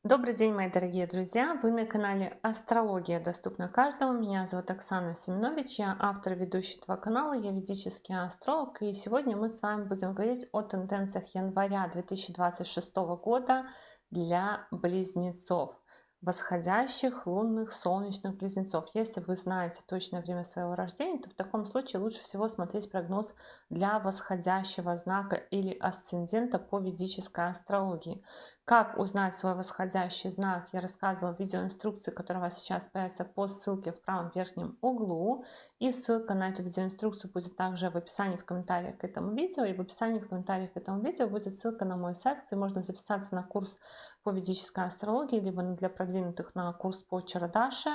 Добрый день, мои дорогие друзья! Вы на канале Астрология доступна каждому. Меня зовут Оксана Семенович, я автор и ведущий этого канала, я ведический астролог. И сегодня мы с вами будем говорить о тенденциях января 2026 года для близнецов, восходящих, лунных, солнечных близнецов. Если вы знаете точное время своего рождения, то в таком случае лучше всего смотреть прогноз для восходящего знака или асцендента по ведической астрологии. Как узнать свой восходящий знак, я рассказывала в видеоинструкции, которая у вас сейчас появится по ссылке в правом верхнем углу. И ссылка на эту видеоинструкцию будет также в описании в комментариях к этому видео. И в описании в комментариях к этому видео будет ссылка на мой сайт, где можно записаться на курс по ведической астрологии, либо для продвинутых на курс по Чарадаше,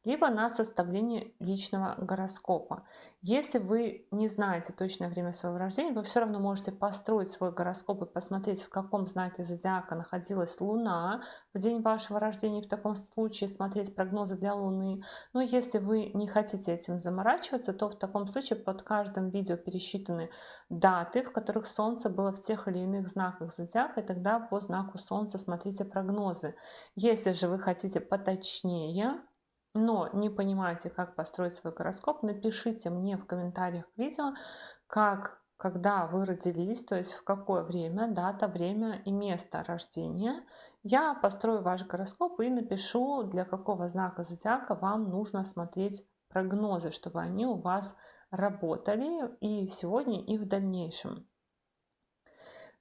либо на составление личного гороскопа. Если вы не знаете точное время своего рождения, вы все равно можете построить свой гороскоп и посмотреть, в каком знаке зодиака находилась Луна в день вашего рождения, и в таком случае смотреть прогнозы для Луны. Но если вы не хотите этим заморачиваться, то в таком случае под каждым видео пересчитаны даты, в которых Солнце было в тех или иных знаках зодиака, и тогда по знаку Солнца смотрите прогнозы. Если же вы хотите поточнее, но не понимаете, как построить свой гороскоп, напишите мне в комментариях к видео, когда вы родились, то есть в какое время, дата, время и место рождения. Я построю ваш гороскоп и напишу, для какого знака зодиака вам нужно смотреть прогнозы, чтобы они у вас работали и сегодня, и в дальнейшем.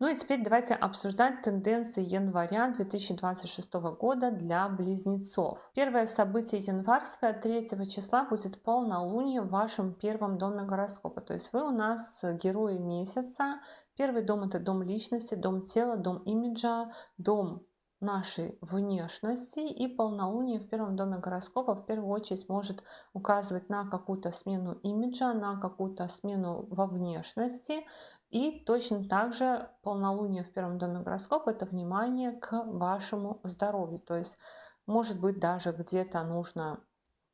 Ну и теперь давайте обсуждать тенденции января 2026 года для близнецов. Первое событие январское 3 числа будет полнолуние в вашем первом доме гороскопа. То есть вы у нас герои месяца. Первый дом — это дом личности, дом тела, дом имиджа, дом нашей внешности, и полнолуние в первом доме гороскопа в первую очередь может указывать на какую-то смену имиджа, на какую-то смену во внешности. И точно так же полнолуние в первом доме гороскопа — это внимание к вашему здоровью. То есть, может быть, даже где-то нужно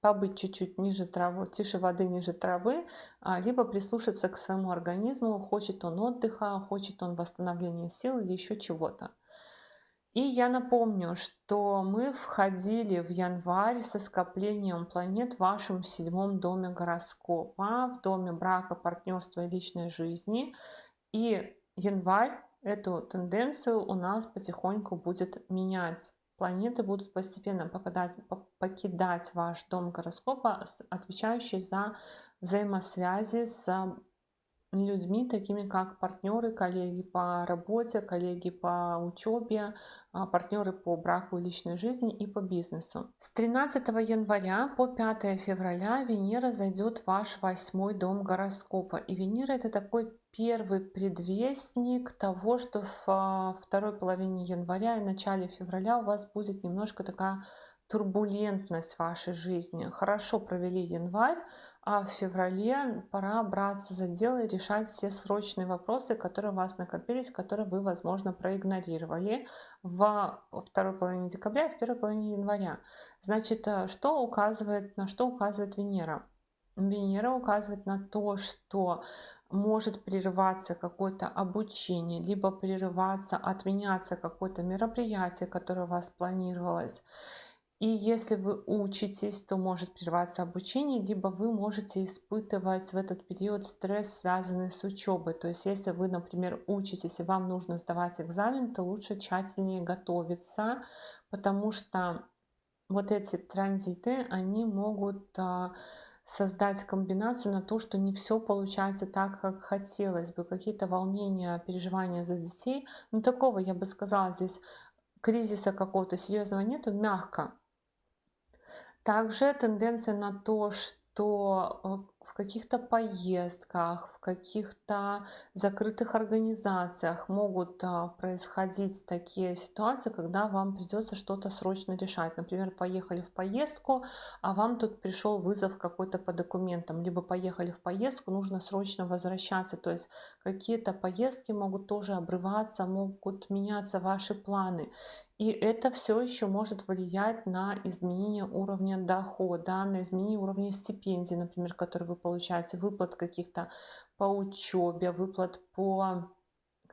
побыть чуть-чуть ниже травы, тише воды, ниже травы, либо прислушаться к своему организму, хочет он отдыха, хочет он восстановления сил или еще чего-то. И я напомню, что мы входили в январь со скоплением планет в вашем седьмом доме гороскопа, в доме брака, партнерства и личной жизни. И январь эту тенденцию у нас потихоньку будет менять. Планеты будут постепенно покидать ваш дом гороскопа, отвечающий за взаимосвязи с людьми, такими как партнеры, коллеги по работе, коллеги по учебе, партнеры по браку и личной жизни и по бизнесу. С 13 января по 5 февраля Венера зайдет в ваш восьмой дом гороскопа. И Венера — это такой первый предвестник того, что в второй половине января и начале февраля у вас будет немножко такая турбулентность в вашей жизни. Хорошо провели январь, а в феврале пора браться за дело и решать все срочные вопросы, которые у вас накопились, которые вы, возможно, проигнорировали во второй половине декабря и в первой половине января. Значит, на что указывает Венера? Венера указывает на то, что может прерываться какое-то обучение, либо прерываться, отменяться какое-то мероприятие, которое у вас планировалось. И если вы учитесь, то может прерваться обучение, либо вы можете испытывать в этот период стресс, связанный с учебой. То есть если вы, например, учитесь и вам нужно сдавать экзамен, то лучше тщательнее готовиться, потому что вот эти транзиты, они могут создать комбинацию на то, что не все получается так, как хотелось бы. Какие-то волнения, переживания за детей. Ну, такого, я бы сказала, здесь кризиса какого-то серьезного нету, мягко. Также тенденция на то, что в каких-то поездках, в каких-то закрытых организациях могут происходить такие ситуации, когда вам придется что-то срочно решать. Например, поехали в поездку, а вам тут пришел вызов какой-то по документам, либо поехали в поездку, нужно срочно возвращаться. То есть какие-то поездки могут тоже обрываться, могут меняться ваши планы. И это все еще может влиять на изменение уровня дохода, на изменение уровня стипендий, например, которые вы получаете, выплат каких-то по учебе, выплат по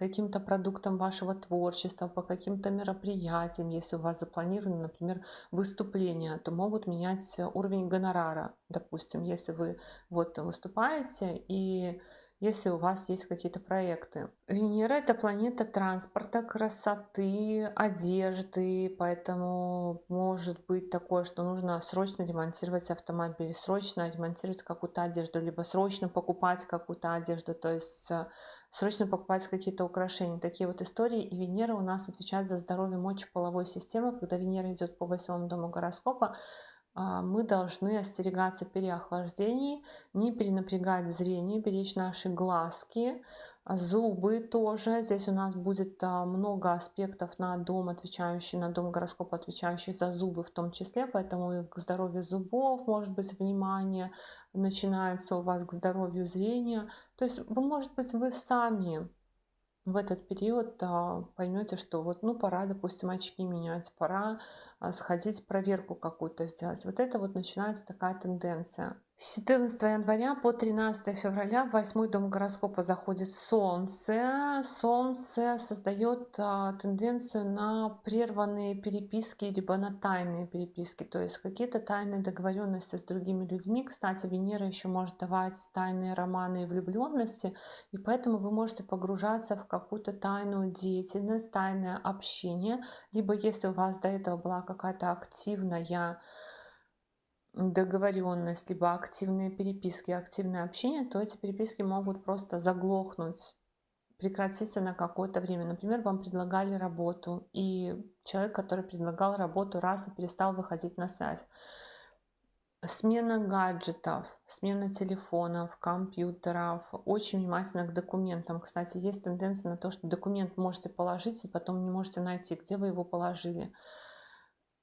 каким-то продуктам вашего творчества, по каким-то мероприятиям, если у вас запланированы, например, выступления, то могут менять уровень гонорара, допустим, если вы вот выступаете и если у вас есть какие-то проекты. Венера — это планета транспорта, красоты, одежды, поэтому может быть такое, что нужно срочно ремонтировать автомобиль, срочно ремонтировать какую-то одежду, либо срочно покупать какую-то одежду, то есть срочно покупать какие-то украшения. Такие вот истории. И Венера у нас отвечает за здоровье мочеполовой системы. Когда Венера идет по 8-му дому гороскопа, мы должны остерегаться переохлаждений, не перенапрягать зрение, беречь наши глазки, зубы тоже. Здесь у нас будет много аспектов на дом, отвечающий на дом гороскопа, отвечающий за зубы в том числе, поэтому и к здоровью зубов может быть внимание, начинается у вас к здоровью зрения. То есть вы, может быть, вы сами в этот период поймете, что вот, ну, пора, допустим, очки менять, пора сходить проверку какую-то сделать. Вот это вот начинается такая тенденция. С 14 января по 13 февраля в 8-й дом гороскопа заходит Солнце. Солнце создает тенденцию на прерванные переписки, либо на тайные переписки, то есть какие-то тайные договоренности с другими людьми. Кстати, Венера еще может давать тайные романы и влюбленности, и поэтому вы можете погружаться в какую-то тайную деятельность, тайное общение, либо если у вас до этого была какая-то активная договоренность, либо активные переписки, активное общение, то эти переписки могут просто заглохнуть, прекратиться на какое-то время. Например, вам предлагали работу, и человек, который предлагал работу, раз и перестал выходить на связь. Смена гаджетов, смена телефонов, компьютеров. Очень внимательно к документам. Кстати, есть тенденция на то, что документ можете положить и потом не можете найти, где вы его положили.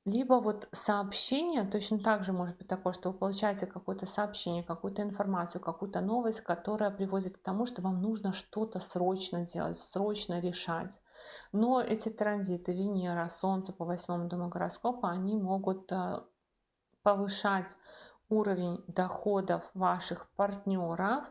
Либо вот сообщение, точно так же может быть такое, что вы получаете какое-то сообщение, какую-то информацию, какую-то новость, которая приводит к тому, что вам нужно что-то срочно делать, срочно решать. Но эти транзиты Венера, Солнце по 8-му дому гороскопа, они могут повышать уровень доходов ваших партнеров,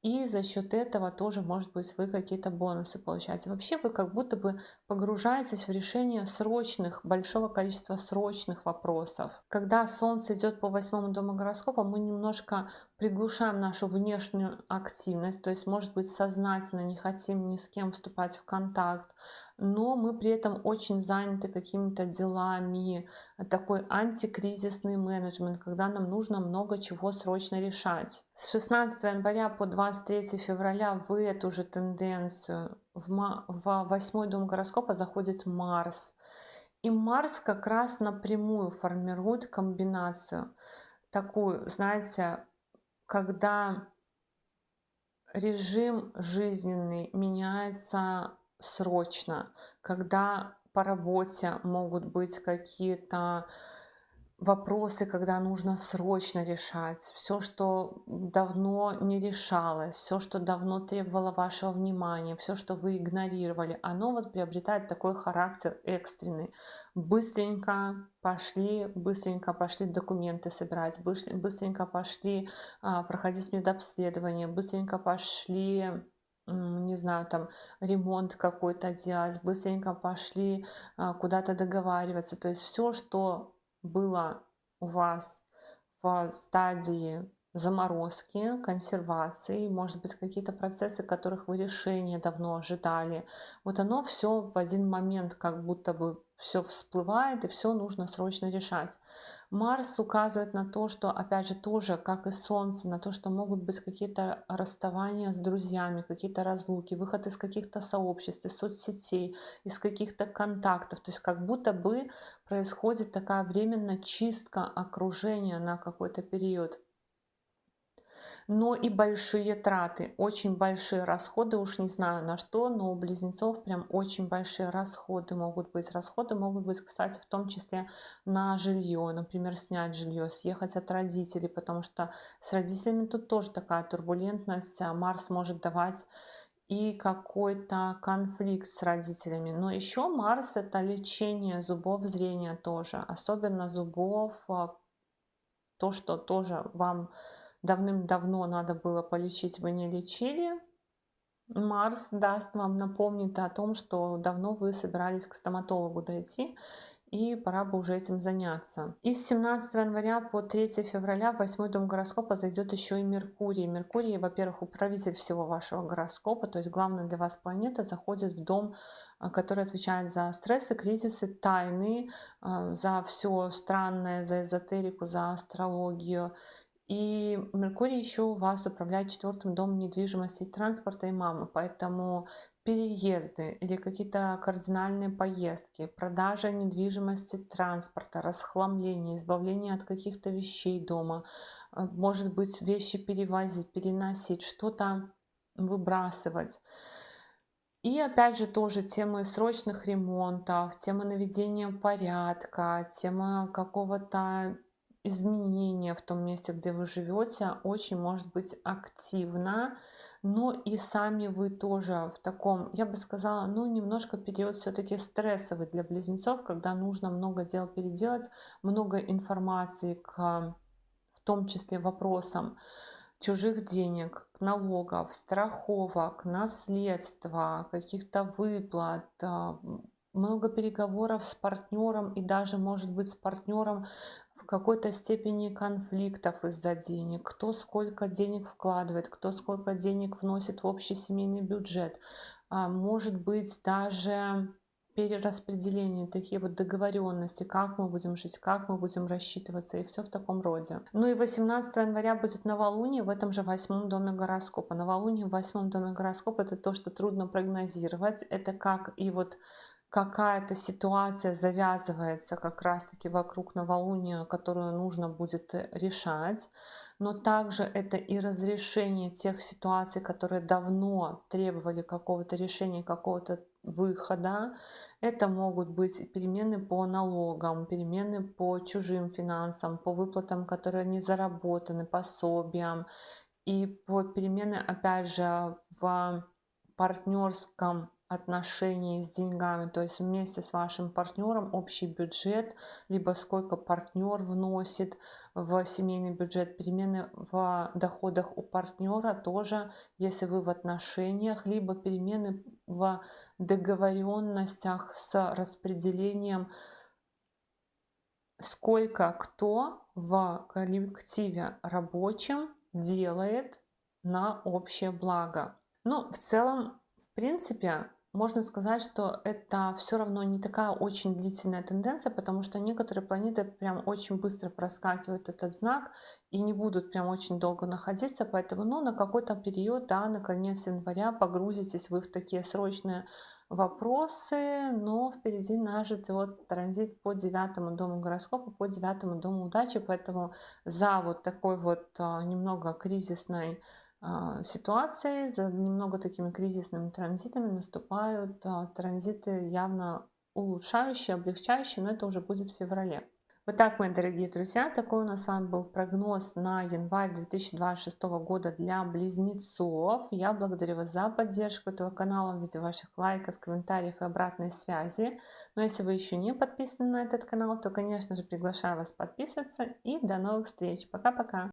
и за счет этого тоже, может быть, вы какие-то бонусы получаете. Вообще вы как будто бы погружаетесь в решение срочных, большого количества срочных вопросов. Когда Солнце идет по 8-му дому гороскопа, мы немножко приглушаем нашу внешнюю активность, то есть, может быть, сознательно не хотим ни с кем вступать в контакт, но мы при этом очень заняты какими-то делами, такой антикризисный менеджмент, когда нам нужно много чего срочно решать. С 16 января по 23 февраля в эту же тенденцию в 8-й дом гороскопа заходит Марс. И Марс как раз напрямую формирует комбинацию такую, знаете, когда режим жизненный меняется срочно, когда по работе могут быть какие-то вопросы, когда нужно срочно решать. Все, что давно не решалось, все, что давно требовало вашего внимания, все, что вы игнорировали, оно вот приобретает такой характер экстренный. Быстренько пошли документы собирать, быстренько пошли проходить медобследование, быстренько пошли, не знаю, там ремонт какой-то делать, быстренько пошли куда-то договариваться. То есть все, что было у вас в стадии заморозки, консервации, может быть, какие-то процессы, которых вы решения давно ожидали. Вот оно все в один момент как будто бы все всплывает, и все нужно срочно решать. Марс указывает на то, что, опять же, тоже, как и Солнце, на то, что могут быть какие-то расставания с друзьями, какие-то разлуки, выход из каких-то сообществ, из соцсетей, из каких-то контактов. То есть как будто бы происходит такая временная чистка окружения на какой-то период. Но и большие траты, очень большие расходы, уж не знаю на что, но у близнецов прям очень большие расходы могут быть. Расходы могут быть, кстати, в том числе на жилье, например, снять жилье, съехать от родителей, потому что с родителями тут тоже такая турбулентность. Марс может давать и какой-то конфликт с родителями. Но еще Марс — это лечение зубов, зрения тоже, особенно зубов, то, что тоже вам давным-давно надо было полечить, вы не лечили, Марс даст вам, напомнит о том, что давно вы собирались к стоматологу дойти, и пора бы уже этим заняться. И с 17 января по 3 февраля в 8 дом гороскопа зайдет еще и Меркурий. Меркурий, во-первых, управитель всего вашего гороскопа, то есть главная для вас планета заходит в дом, который отвечает за стрессы, кризисы, тайны, за все странное, за эзотерику, за астрологию. И Меркурий еще у вас управляет четвертым домом недвижимости, транспорта и мамы, поэтому переезды или какие-то кардинальные поездки, продажа недвижимости, транспорта, расхламление, избавление от каких-то вещей дома, может быть, вещи перевозить, переносить, что-то выбрасывать. И опять же тоже темы срочных ремонтов, тема наведения порядка, тема какого-то изменения в том месте, где вы живете, очень может быть активна. Но и сами вы тоже в таком, я бы сказала, ну немножко период все-таки стрессовый для близнецов, когда нужно много дел переделать, много информации к в том числе вопросам чужих денег, налогов, страховок, наследства, каких-то выплат, много переговоров с партнером и даже, может быть, с партнером в какой-то степени конфликтов из-за денег, кто сколько денег вкладывает, кто сколько денег вносит в общий семейный бюджет. Может быть, даже перераспределение, такие вот договоренности, как мы будем жить, как мы будем рассчитываться и все в таком роде. Ну и 18 января будет новолуние в этом же 8 доме гороскопа. Новолуние в 8 доме гороскопа — это то, что трудно прогнозировать. Это как и вот какая-то ситуация завязывается как раз-таки вокруг новолуния, которую нужно будет решать. Но также это и разрешение тех ситуаций, которые давно требовали какого-то решения, какого-то выхода. Это могут быть перемены по налогам, перемены по чужим финансам, по выплатам, которые не заработаны, пособиям. И по перемены, опять же, в партнерском отношении с деньгами, то есть вместе с вашим партнером общий бюджет, либо сколько партнер вносит в семейный бюджет, перемены в доходах у партнера тоже, если вы в отношениях, либо перемены в договоренностях с распределением, сколько кто в коллективе рабочем делает на общее благо. Ну, в целом, в принципе, можно сказать, что это все равно не такая очень длительная тенденция, потому что некоторые планеты прям очень быстро проскакивают этот знак и не будут прям очень долго находиться, поэтому, ну, на какой-то период, да, на конец января погрузитесь вы в такие срочные вопросы, но впереди нас ждет транзит по 9 дому гороскопа, по 9 дому удачи, поэтому за вот такой вот немного кризисной ситуацией, за немного такими кризисными транзитами наступают транзиты явно улучшающие, облегчающие, но это уже будет в феврале. Вот так, мои дорогие друзья, такой у нас с вами был прогноз на январь 2026 года для близнецов. Я благодарю вас за поддержку этого канала в виде ваших лайков, комментариев и обратной связи. Но если вы еще не подписаны на этот канал, то, конечно же, приглашаю вас подписываться. И до новых встреч. Пока-пока.